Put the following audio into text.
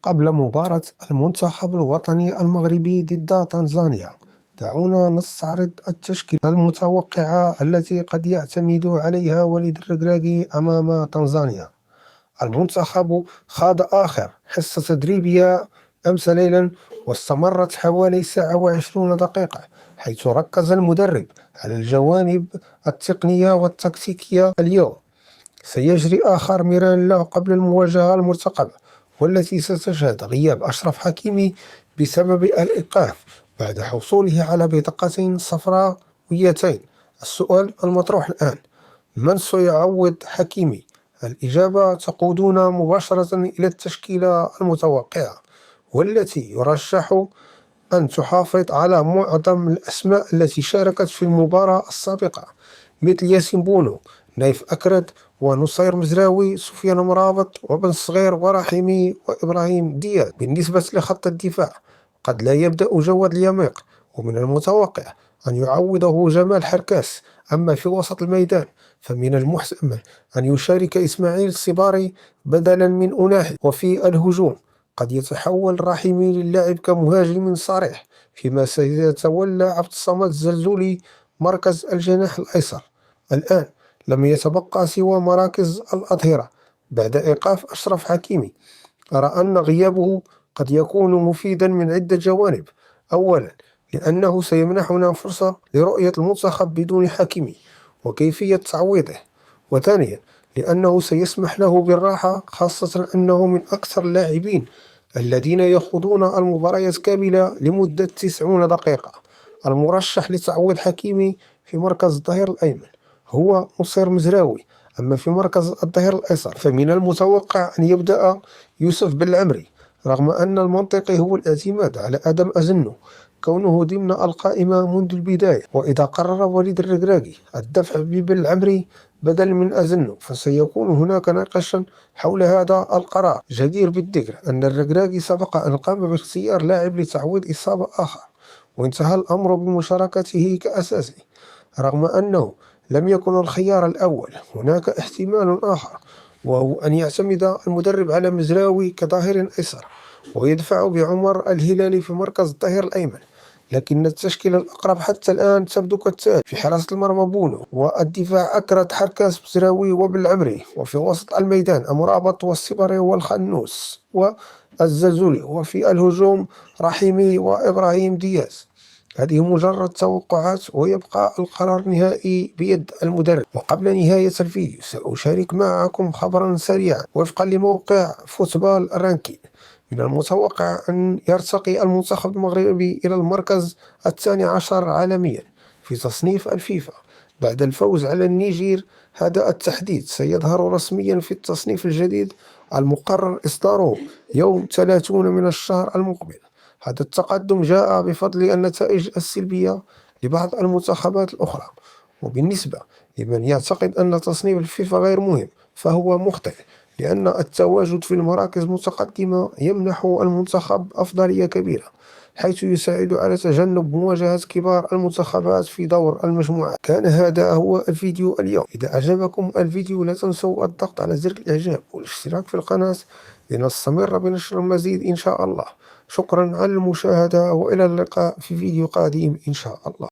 قبل مباراة المنتخب الوطني المغربي ضد تنزانيا، دعونا نستعرض التشكيلة المتوقعة التي قد يعتمد عليها وليد الركراكي أمام تنزانيا. المنتخب خاض آخر حصة تدريبية أمس ليلا، واستمرت حوالي ساعة وعشرون دقيقة، حيث ركز المدرب على الجوانب التقنية والتكتيكية. اليوم سيجري آخر ميران له قبل المواجهة المرتقبة، والتي ستشهد غياب أشرف حكيمي بسبب الإيقاف بعد حصوله على بطاقتين صفراويتين. السؤال المطروح الآن: من سيعوض حكيمي؟ الإجابة تقودنا مباشرة إلى التشكيلة المتوقعة، والتي يرشح أن تحافظ على معظم الأسماء التي شاركت في المباراة السابقة، مثل ياسين بونو، نايف أكرد، ونصير مزراوي، سفيان مرابط، وبن صغير، ورحيمي، وإبراهيم دياز. بالنسبة لخط الدفاع، قد لا يبدأ جواد اليميق، ومن المتوقع أن يعوضه جمال حركاس. أما في وسط الميدان، فمن المحتمل أن يشارك إسماعيل الصباري بدلا من أناحي. وفي الهجوم، قد يتحول رحيمي للعب كمهاجم صريح، فيما سيتولى عبد الصمد الزلزولي مركز الجناح الأيسر. الآن لم يتبقى سوى مراكز الأظهرة بعد إيقاف أشرف حكيمي. أرى أن غيابه قد يكون مفيدا من عدة جوانب. أولا، لأنه سيمنحنا فرصة لرؤية المنتخب بدون حكيمي وكيفية تعويضه. وثانيا، لأنه سيسمح له بالراحة، خاصة أنه من أكثر اللاعبين الذين يخوضون المباريات كاملة لمدة 90 دقيقة. المرشح لتعويض حكيمي في مركز الظهير الأيمن هو نصير مزراوي. أما في مركز الظهير الأيسر، فمن المتوقع أن يبدأ يوسف بالعمري، رغم أن المنطقي هو الاعتماد على آدم أزنو كونه ضمن القائمة منذ البداية. وإذا قرر وليد الركراكي الدفع بالعمري بدل من أزنو، فسيكون هناك نقاش حول هذا القرار. جدير بالذكر أن الركراكي سبق أن قام باختيار لاعب لتعويض إصابة آخر، وانتهى الأمر بمشاركته كأساسي. رغم أنه لم يكن الخيار الأول، هناك احتمال آخر، وهو أن يعتمد المدرب على مزراوي كظهير أيسر، ويدفع بعمر الهلالي في مركز الظهير الأيمن. لكن التشكيلة الأقرب حتى الآن تبدو كالتالي: في حراسة المرمى بونو، والدفاع أكرد، حركاس، مزراوي، وبالعمري. وفي وسط الميدان أمرابط، والصبري، والخنوس، والزلزولي. وفي الهجوم رحيمي وإبراهيم دياز. هذه مجرد توقعات، ويبقى القرار النهائي بيد المدرب. وقبل نهاية الفيديو، سأشارك معكم خبرا سريعا. وفقا لموقع فوتبال رانكي، من المتوقع أن يرتقي المنتخب المغربي إلى المركز 12 عالميا في تصنيف الفيفا بعد الفوز على النيجير. هذا التحديث سيظهر رسميا في التصنيف الجديد المقرر إصداره يوم 30 من الشهر المقبل. هذا التقدم جاء بفضل النتائج السلبية لبعض المنتخبات الأخرى. وبالنسبة لمن يعتقد أن تصنيف الفيفا غير مهم، فهو مخطئ، لأن التواجد في المراكز المتقدمة يمنح المنتخب أفضلية كبيرة، حيث يساعد على تجنب مواجهة كبار المنتخبات في دور المجموعات. كان هذا هو الفيديو اليوم. إذا أعجبكم الفيديو، لا تنسوا الضغط على زر الإعجاب والاشتراك في القناة لنستمر بنشر المزيد إن شاء الله. شكرا على المشاهدة، وإلى اللقاء في فيديو قادم إن شاء الله.